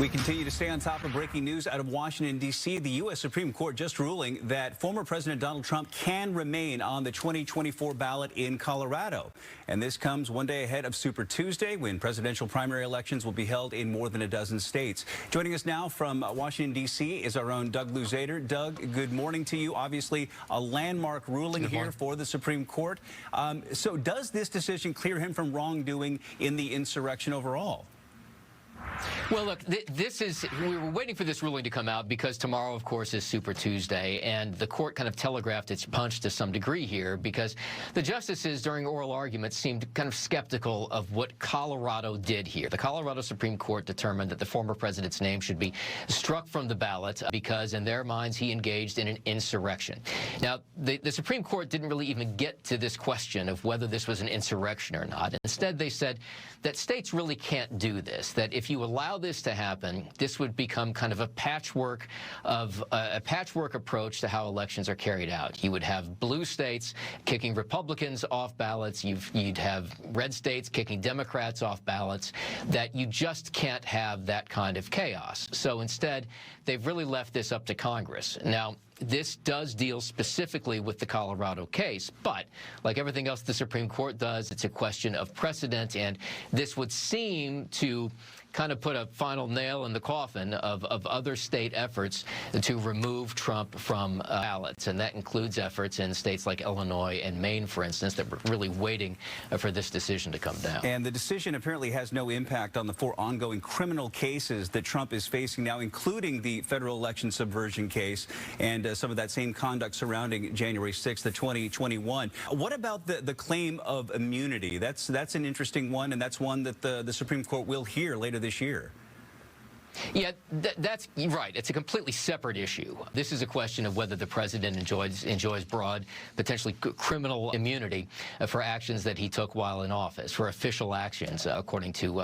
We continue to stay on top of breaking news out of Washington, D.C. The U.S. Supreme Court just ruling that former President Donald Trump can remain on the 2024 ballot in Colorado. And this comes one day ahead of Super Tuesday, when presidential primary elections will be held in more than a dozen states. Joining us now from Washington, D.C. is our own Doug Luzader. Doug, good morning to you. Obviously, a landmark ruling here for the Supreme Court. So does this decision clear him from wrongdoing in the insurrection overall? Well, look, we were waiting for this ruling to come out because tomorrow, of course, is Super Tuesday, and the court kind of telegraphed its punch to some degree here because the justices during oral arguments seemed kind of skeptical of what Colorado did here. The Colorado Supreme Court determined that the former president's name should be struck from the ballot because, in their minds, he engaged in an insurrection. Now, the Supreme Court didn't really even get to this question of whether this was an insurrection or not. Instead, they said that states really can't do this, that if you allow this to happen, this would become kind of a patchwork approach to how elections are carried out. You would have blue states kicking Republicans off ballots. You'd have red states kicking Democrats off ballots. That you just can't have that kind of chaos. So instead, they've really left this up to Congress. Now, this does deal specifically with the Colorado case, but like everything else the Supreme Court does, it's a question of precedent, and this would seem to kind of put a final nail in the coffin of other state efforts to remove Trump from ballots, and that includes efforts in states like Illinois and Maine, for instance, that were really waiting for this decision to come down. And the decision apparently has no impact on the 4 ongoing criminal cases that Trump is facing now, including the federal election subversion case and some of that same conduct surrounding January 6th of 2021. What about the claim of immunity? That's an interesting one, and that's one that the Supreme Court will hear later this year. Yeah, that's right. It's a completely separate issue. This is a question of whether the president enjoys broad, potentially criminal immunity for actions that he took while in office, for official actions, according to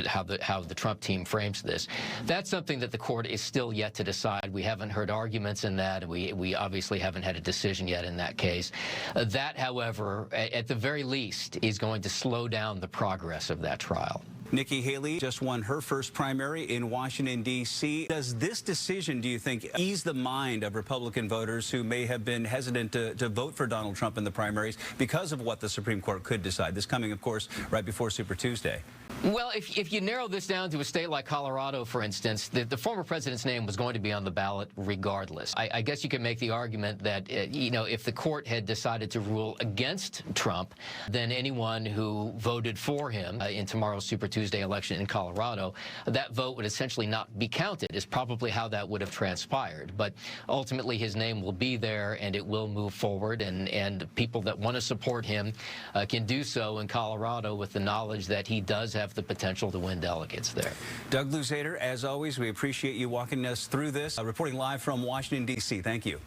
how the Trump team frames this. That's something that the court is still yet to decide. We haven't heard arguments in that, and we obviously haven't had a decision yet in that case. That, however, at the very least, is going to slow down the progress of that trial. Nikki Haley just won her first primary in Washington, D.C. Does this decision, do you think, ease the mind of Republican voters who may have been hesitant to vote for Donald Trump in the primaries because of what the Supreme Court could decide? This coming, of course, right before Super Tuesday. Well, if you narrow this down to a state like Colorado, for instance, the former president's name was going to be on the ballot regardless. I guess you could make the argument that, if the court had decided to rule against Trump, then anyone who voted for him in tomorrow's Super Tuesday election in Colorado, that vote would essentially not be counted, is probably how that would have transpired. But ultimately, his name will be there, and it will move forward, and people that want to support him can do so in Colorado with the knowledge that he does have the potential to win delegates there. Doug Luzader, as always, we appreciate you walking us through this. Reporting live from Washington, D.C. Thank you.